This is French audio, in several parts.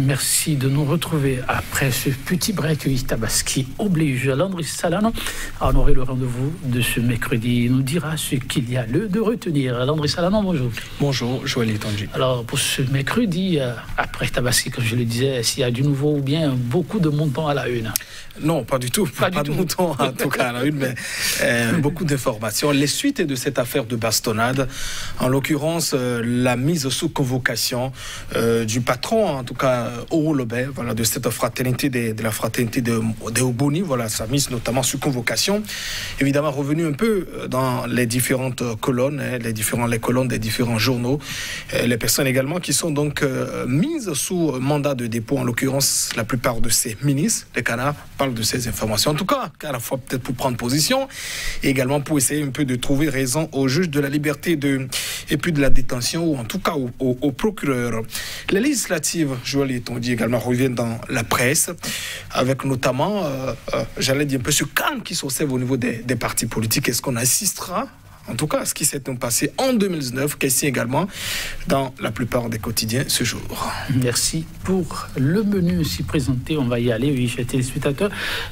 merci de nous retrouver après ce petit break Tabaski oblige. Landry Salano à honorer le rendez-vous de ce mercredi. Il nous dira ce qu'il y a lieu de retenir. Landry Salano, bonjour. Bonjour, Joël Etanji. Alors, pour ce mercredi, après Tabaski, comme je le disais, s'il y a du nouveau ou bien beaucoup de montants à la une? Non, pas du tout. Pas de montants, en tout cas, à la une, mais beaucoup d'informations. Les suites de cette affaire de bastonnade, en l'occurrence, la mise sous convocation du patron, en tout cas, Oro Lobé, voilà, de cette fraternité, de la fraternité de Oboni, voilà, sa mise notamment sous convocation. Évidemment, revenu un peu dans les différentes colonnes, les colonnes des différents journaux. Les personnes également qui sont donc mises sous mandat de dépôt, en l'occurrence, la plupart de ces ministres, les canards, parlent de ces informations. En tout cas, à la fois peut-être pour prendre position et également pour essayer un peu de trouver raison au juge de la liberté et puis de la détention, ou en tout cas au procureur. Les législatives, Joël Etanji, également reviennent dans la presse, avec notamment, j'allais dire un peu ce calme qui s'observe au niveau des partis politiques. Est-ce qu'on assistera en tout cas, ce qui s'est passé en 2019, question également dans la plupart des quotidiens ce jour. Merci pour le menu aussi présenté. On va y aller, oui, chers téléspectateurs.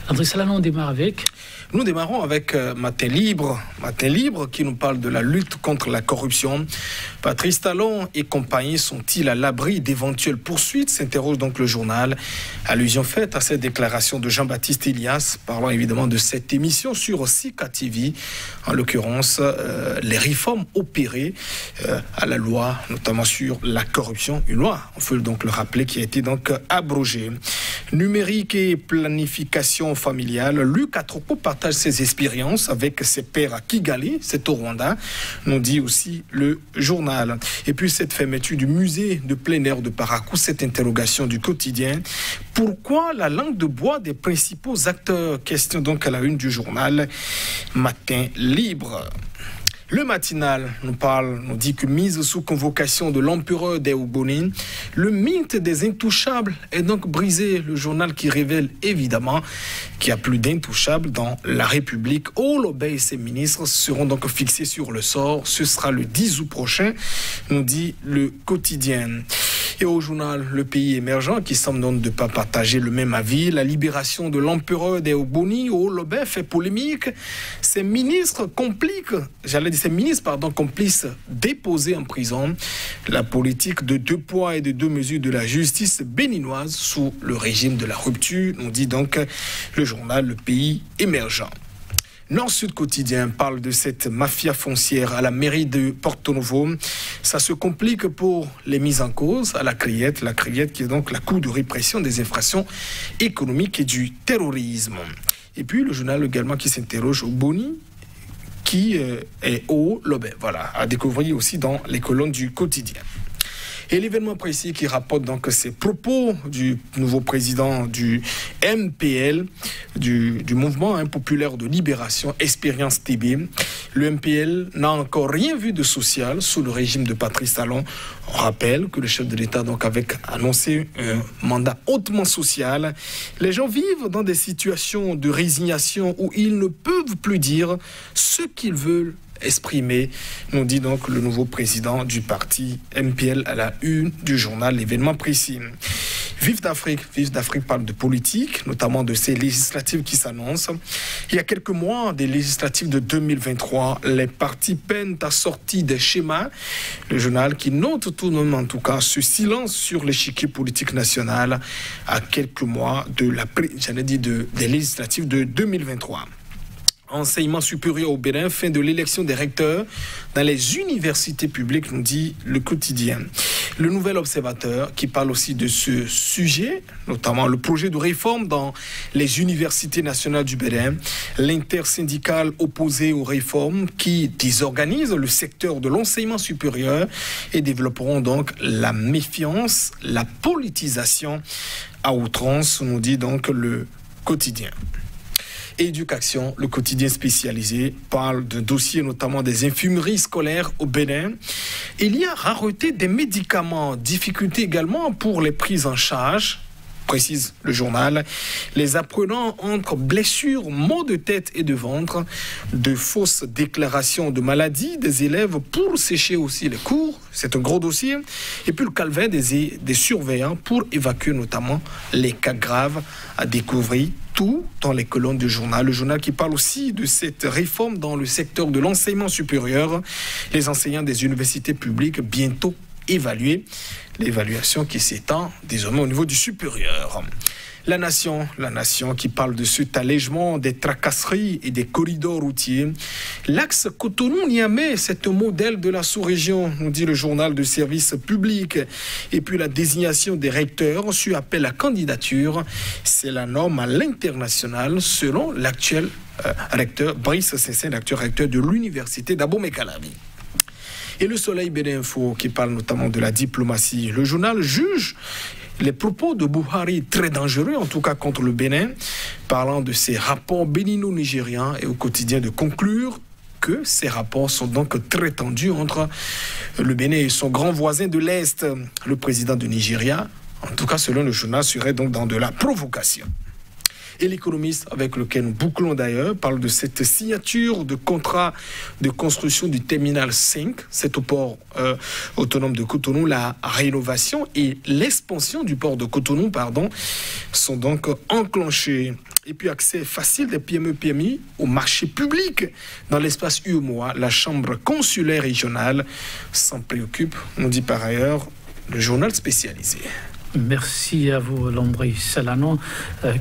Landry Salano, on démarre avec... Nous démarrons avec Matin Libre qui nous parle de la lutte contre la corruption. Patrice Talon et compagnie sont-ils à l'abri d'éventuelles poursuites, s'interroge donc le journal. Allusion faite à cette déclaration de Jean-Baptiste Elias, parlant évidemment de cette émission sur Sika TV, en l'occurrence les réformes opérées à la loi, notamment sur la corruption, une loi, on peut donc le rappeler, qui a été donc abrogée. Numérique et planification familiale, Luc Atroko partage ses expériences avec ses pairs à Kigali, c'est au Rwanda, nous dit aussi le journal. Et puis cette fermeture du musée de plein air de Parakou, cette interrogation du quotidien. Pourquoi la langue de bois des principaux acteurs? Question donc à la une du journal Matin Libre. Le matinal nous dit que mise sous convocation de l'empereur des Oboni, le mythe des intouchables est donc brisé. Le journal qui révèle évidemment qu'il n'y a plus d'intouchables dans la République. Olobé et ses ministres seront donc fixés sur le sort. Ce sera le 10 août prochain, nous dit le quotidien. Et au journal Le Pays émergent, qui semble donc ne pas partager le même avis, la libération de l'empereur des Oboni, Olobé, fait polémique. Ces ministres complices déposés en prison. La politique de 2 poids et de 2 mesures de la justice béninoise sous le régime de la rupture, nous dit donc le journal Le Pays émergent. Nord-Sud Quotidien parle de cette mafia foncière à la mairie de Porto Novo. Ça se complique pour les mises en cause à la Criette qui est donc la cour de répression des infractions économiques et du terrorisme. Et puis le journal également qui s'interroge au Boni, qui est au Lobé. Voilà, à découvrir aussi dans les colonnes du quotidien. Et l'événement précis qui rapporte donc ces propos du nouveau président du MPL, du mouvement populaire de libération, Expérience TB. Le MPL n'a encore rien vu de social sous le régime de Patrice Talon. On rappelle que le chef de l'État donc avait annoncé un mandat hautement social. Les gens vivent dans des situations de résignation où ils ne peuvent plus dire ce qu'ils veulent exprimé, nous dit donc le nouveau président du parti MPL à la une du journal L'événement précis. Vive d'Afrique parle de politique, notamment de ces législatives qui s'annoncent. Il y a quelques mois, des législatives de 2023, les partis peinent à sortir des schémas. Le journal qui note tout de même en tout cas ce silence sur l'échiquier politique national à quelques mois de des législatives de 2023. Enseignement supérieur au Bénin, fin de l'élection des recteurs dans les universités publiques, nous dit le quotidien. Le Nouvel Observateur qui parle aussi de ce sujet, notamment le projet de réforme dans les universités nationales du Bénin, l'intersyndicale opposée aux réformes qui désorganise le secteur de l'enseignement supérieur et développeront donc la méfiance, la politisation à outrance, nous dit donc le quotidien. Éducation, le quotidien spécialisé, parle de dossiers notamment des infirmeries scolaires au Bénin. Il y a rareté des médicaments, difficulté également pour les prises en charge. Précise le journal, les apprenants entre blessures, maux de tête et de ventre, de fausses déclarations de maladies des élèves pour sécher aussi les cours, c'est un gros dossier, et puis le calvaire des surveillants pour évacuer notamment les cas graves à découvrir. Tout dans les colonnes du journal. Le journal qui parle aussi de cette réforme dans le secteur de l'enseignement supérieur. Les enseignants des universités publiques bientôt évalués. L'évaluation qui s'étend désormais au niveau du supérieur. La nation qui parle de cet allègement des tracasseries et des corridors routiers. L'axe Cotonou-Niamey, c'est un modèle de la sous-région, nous dit le journal de service public. Et puis la désignation des recteurs sur appel à candidature, c'est la norme à l'international selon l'actuel recteur Brice Sessène, l'actuel recteur de l'université d'Abomey-Calavi. Et le Soleil Bénin-Info qui parle notamment de la diplomatie. Le journal juge les propos de Buhari très dangereux, en tout cas contre le Bénin, parlant de ces rapports bénino-nigériens et au quotidien de conclure que ces rapports sont donc très tendus entre le Bénin et son grand voisin de l'Est, le président du Nigeria. En tout cas, selon le journal, serait donc dans de la provocation. Et l'économiste avec lequel nous bouclons d'ailleurs parle de cette signature de contrat de construction du terminal 5, c'est au port autonome de Cotonou. La rénovation et l'expansion du port de Cotonou, sont donc enclenchées. Et puis accès facile des PME-PMI au marché public dans l'espace UEMOA. La chambre consulaire régionale s'en préoccupe, nous dit par ailleurs le journal spécialisé. Merci à vous, Landry Salanon.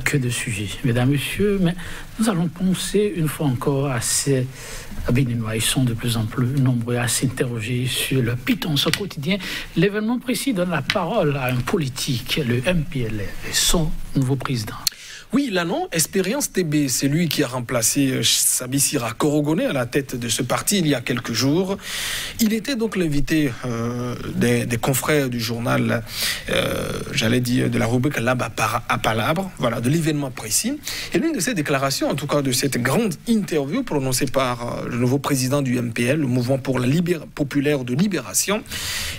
Que de sujets, mesdames, messieurs. Mais nous allons penser une fois encore à ces Béninois. Ils sont de plus en plus nombreux à s'interroger sur le pitance quotidien. L'événement précis donne la parole à un politique, le MPLA, et son nouveau président. Oui, là non, Espérance TB, c'est lui qui a remplacé Sabissira Korogoné à la tête de ce parti il y a quelques jours. Il était donc l'invité des confrères du journal, de la rubrique Lab à Palabre, voilà, de l'événement précis. Et l'une de ces déclarations, en tout cas de cette grande interview prononcée par le nouveau président du MPL, le Mouvement pour la populaire de libération,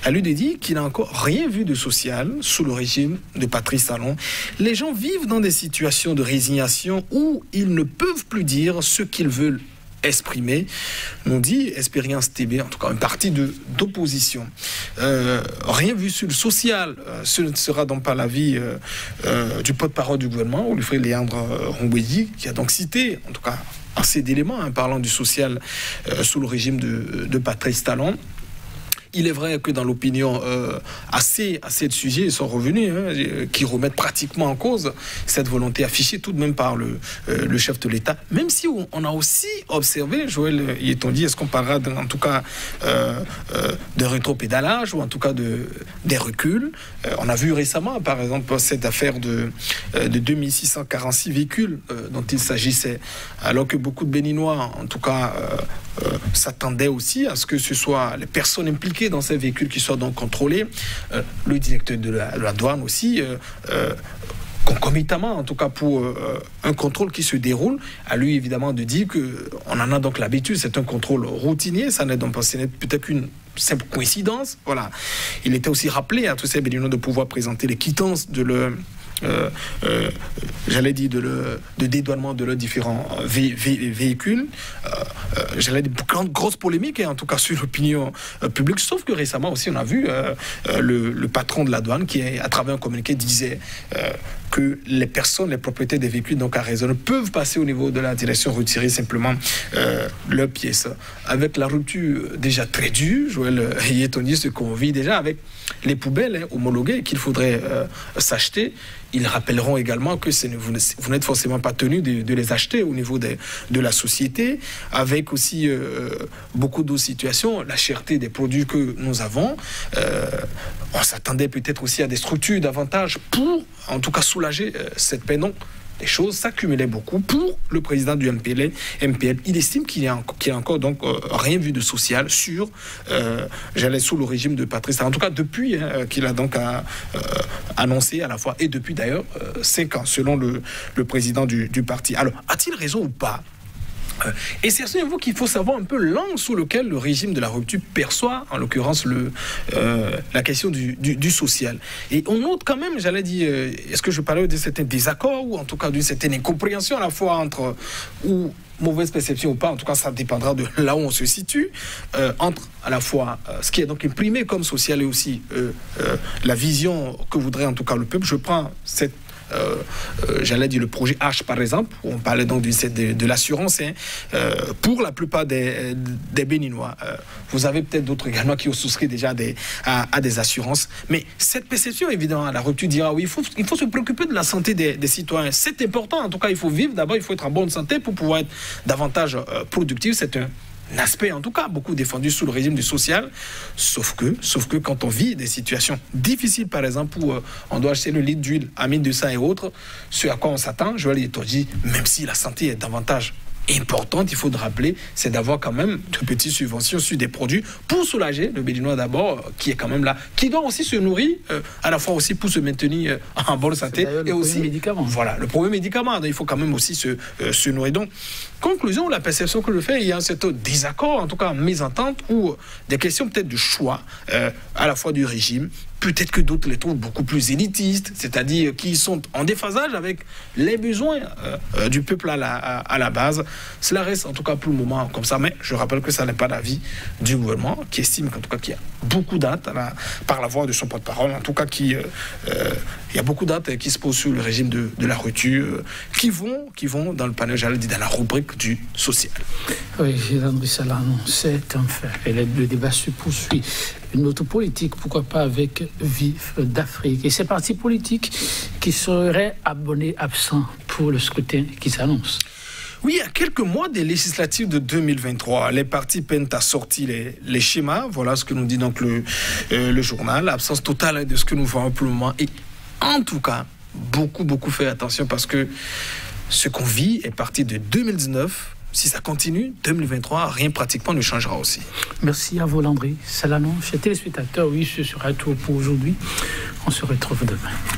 a lui dit qu'il n'a encore rien vu de social sous le régime de Patrice Talon. Les gens vivent dans des situations de résignation où ils ne peuvent plus dire ce qu'ils veulent exprimer, nous dit Espérance TB, en tout cas un parti d'opposition. Rien vu sur le social, ce ne sera donc pas l'avis du porte-parole du gouvernement, Wilfried Léandre Rongwedi, qui a donc cité, en tout cas assez d'éléments, parlant du social sous le régime de Patrice Talon. Il est vrai que dans l'opinion, assez de sujets sont revenus qui remettent pratiquement en cause cette volonté affichée tout de même par le chef de l'État. Même si on a aussi observé, Joël Yetondi, est-ce qu'on parlera en tout cas de rétropédalage ou en tout cas des reculs. On a vu récemment, par exemple, cette affaire de 2646 véhicules dont il s'agissait, alors que beaucoup de Béninois, en tout cas, s'attendaient aussi à ce que ce soit les personnes impliquées dans ces véhicules qui soient donc contrôlés. Le directeur de la douane aussi, concomitamment, en tout cas pour un contrôle qui se déroule, à lui évidemment de dire qu'on en a donc l'habitude, c'est un contrôle routinier, ça n'est donc pas, ce n'est peut-être qu'une simple coïncidence. Voilà. Il était aussi rappelé à tous ces Béninois de pouvoir présenter les quittances de leur de dédouanement de leurs différents véhicules. Grosse polémique, en tout cas sur l'opinion publique, sauf que récemment aussi on a vu le patron de la douane qui, à travers un communiqué, disait que les personnes, les propriétaires des véhicules donc à raison peuvent passer au niveau de la direction, retirer simplement leurs pièces. Avec la rupture déjà très dure, Joël Yetondi, ce qu'on vit déjà avec les poubelles homologuées qu'il faudrait s'acheter. Ils rappelleront également que vous n'êtes forcément pas tenu de les acheter au niveau de la société, avec aussi beaucoup d'autres situations, la cherté des produits que nous avons. On s'attendait peut-être aussi à des structures davantage pour, en tout cas, soulager cette peine. Non. Les choses s'accumulaient beaucoup pour le président du MPL. Il estime qu'il n'y a encore donc rien vu de social sur, sous le régime de Patrice. En tout cas, depuis qu'il a donc annoncé à la fois, et depuis d'ailleurs 5 ans, selon le président du parti. Alors, a-t-il raison ou pas? Et c'est à ce niveau qu'il faut savoir un peu l'angle sous lequel le régime de la rupture perçoit, en l'occurrence, la question du social. Et on note quand même, j'allais dire, est-ce que je parlais de certains désaccords ou en tout cas d'une certaine incompréhension à la fois entre, ou mauvaise perception ou pas, en tout cas ça dépendra de là où on se situe, entre à la fois ce qui est donc imprimé comme social et aussi la vision que voudrait en tout cas le peuple. Je prends cette j'allais dire le projet H par exemple, où on parlait donc de l'assurance pour la plupart des Béninois. Vous avez peut-être d'autres également qui ont souscrit déjà à des assurances, mais cette perception évidemment, la rupture dira oui, il faut se préoccuper de la santé des citoyens, c'est important, en tout cas il faut vivre d'abord, il faut être en bonne santé pour pouvoir être davantage productif, c'est un aspect en tout cas beaucoup défendu sous le régime du social, sauf que quand on vit des situations difficiles par exemple où on doit acheter le litre d'huile à 1200 et autres, ce à quoi on s'attend, je vais dire, même si la santé est davantage importante, il faut le rappeler, c'est d'avoir quand même de petites subventions sur des produits pour soulager le Béninois d'abord, qui est quand même là, qui doit aussi se nourrir, à la fois aussi pour se maintenir en bonne santé, et aussi médicament. Voilà, le premier médicament, donc il faut quand même aussi se nourrir. Donc, conclusion, la perception que je fais, il y a un certain désaccord, en tout cas mésentente, ou des questions peut-être de choix, à la fois du régime. Peut-être que d'autres les trouvent beaucoup plus élitistes, c'est-à-dire qui sont en déphasage avec les besoins du peuple à la base. Cela reste en tout cas pour le moment comme ça, mais je rappelle que ça n'est pas l'avis du gouvernement, qui estime qu'en tout cas qu'il y a beaucoup d'actes par la voix de son porte-parole, en tout cas il y a beaucoup d'actes qui se posent sur le régime de la rupture, qui vont dans le panel, j'allais dire, dans la rubrique du social. Oui, Landry Salanon, c'est un fait. Et le débat se poursuit. Une autre politique, pourquoi pas avec Vif d'Afrique. Et ces partis politiques qui seraient absents pour le scrutin qui s'annonce. Oui, à quelques mois des législatives de 2023, les partis peinent à sortir les schémas. Voilà ce que nous dit donc le journal. L'absence totale de ce que nous voyons pour le moment. Et en tout cas, beaucoup faire attention parce que ce qu'on vit est parti de 2019. Si ça continue, 2023, rien pratiquement ne changera aussi. Merci à vous, Landry Salanon. Chers téléspectateurs, oui, ce sera tout pour aujourd'hui. On se retrouve demain.